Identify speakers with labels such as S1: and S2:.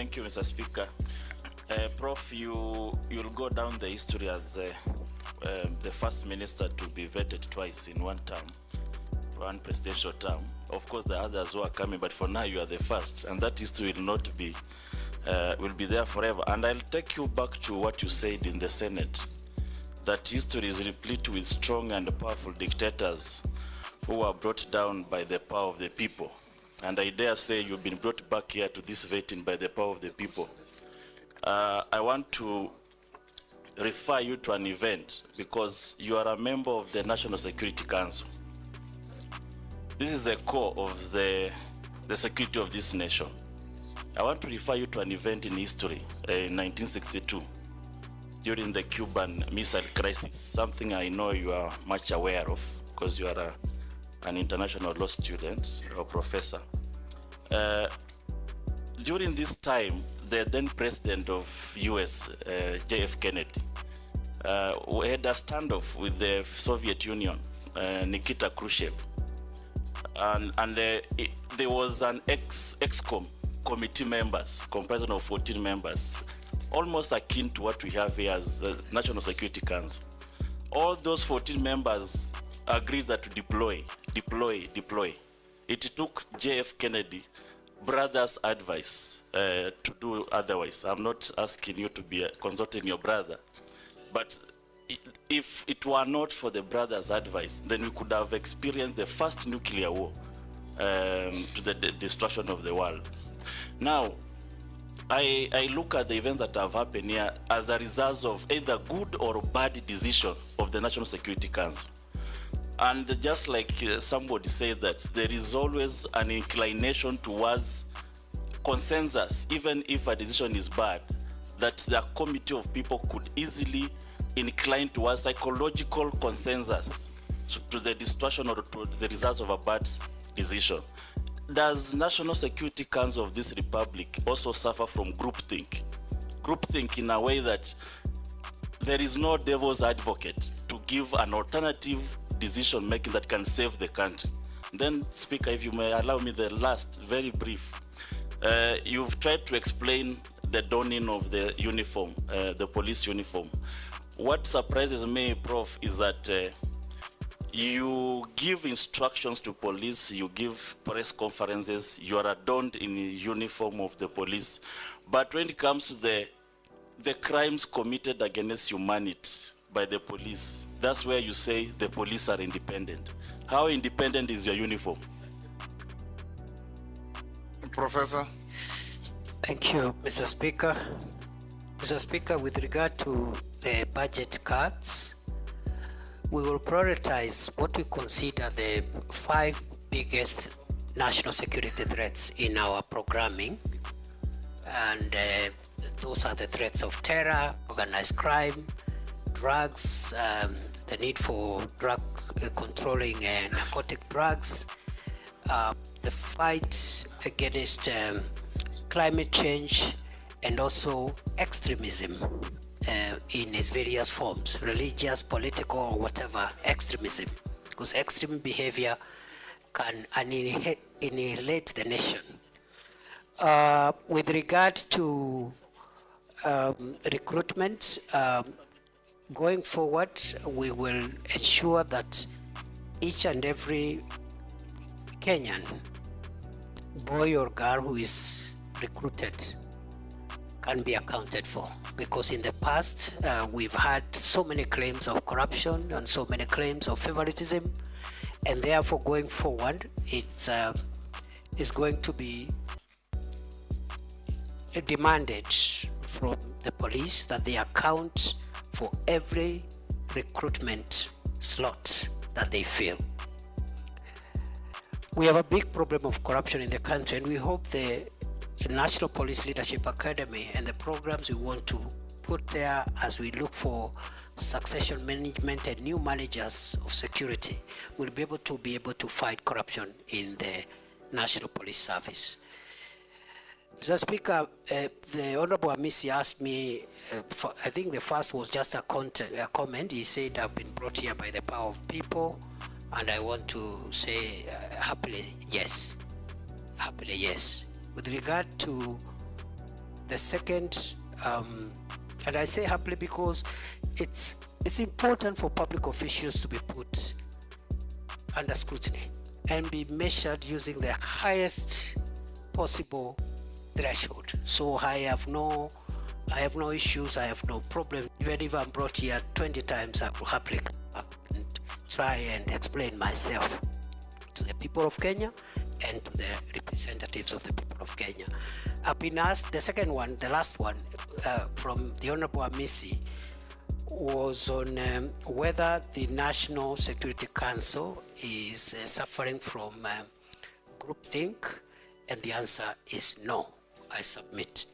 S1: Thank you, Mr. Speaker. Prof, you'll go down the history as the first minister to be vetted twice in one term, one presidential term. Of course, the others who are coming, but for now you are the first, and that history will not be, will be there forever. And I'll take you back to what you said in the Senate, that history is replete with strong and powerful dictators who were brought down by the power of the people. And I dare say you've been brought back here to this vetting by the power of the people. I want to refer you to an event because you are a member of the National Security Council. This is the core of the security of this nation. I want to refer you to an event in history in 1962 during the Cuban Missile Crisis, something I know you are much aware of because you are an international law student or professor. During this time, the then president of US, JF Kennedy, had a standoff with the Soviet Union, Nikita Khrushchev. And there was an ex-com committee members, comprising of 14 members, almost akin to what we have here as the National Security Council. All those 14 members agreed that to deploy. It took JF Kennedy brother's advice to do otherwise. I'm not asking you to be consulting your brother, but if it were not for the brother's advice, then we could have experienced the first nuclear war to the destruction of the world. Now, I look at the events that have happened here as a result of either good or bad decision of the National Security Council. And just like somebody said, that there is always an inclination towards consensus, even if a decision is bad, that the committee of people could easily incline towards psychological consensus to the destruction or to the results of a bad decision. Does National Security Council of this republic also suffer from groupthink? Groupthink in a way that there is no devil's advocate to give an alternative decision making that can save the country. Then, Speaker, if you may allow me the last, very brief. You've tried to explain the donning of the uniform, the police uniform. What surprises me, Prof, is that you give instructions to police, you give press conferences, you are adorned in the uniform of the police. But when it comes to the crimes committed against humanity by the police, that's where you say the police are independent. How independent is your uniform?
S2: Professor.
S3: Thank you, Mr. Speaker. Mr. Speaker, with regard to the budget cuts, we will prioritize what we consider the 5 biggest national security threats in our programming. And those are the threats of terror, organized crime, drugs, the need for drug controlling narcotic drugs, the fight against climate change, and also extremism in its various forms, religious, political, or whatever extremism, because extreme behavior can annihilate the nation. With regard to recruitment, going forward, we will ensure that each and every Kenyan, boy or girl who is recruited, can be accounted for. Because in the past, we've had so many claims of corruption and so many claims of favoritism, and therefore going forward, it's going to be demanded from the police that they account for every recruitment slot that they fill. We have a big problem of corruption in the country, and we hope the National Police Leadership Academy and the programs we want to put there as we look for succession management and new managers of security will be able to fight corruption in the National Police Service. Mr. Speaker, the Honorable Amisi asked me, I think the first was just a comment. He said, I've been brought here by the power of people, and I want to say happily, yes. Happily, yes. With regard to The second, and I say happily because it's important for public officials to be put under scrutiny and be measured using the highest possible threshold. So I have no issues, I have no problem. Even if I'm brought here 20 times, I will happily come up and try and explain myself to the people of Kenya and to the representatives of the people of Kenya. I've been asked, the second one, the last one, from the Honorable Amisi, was on whether the National Security Council is suffering from groupthink, and the answer is no, I submit.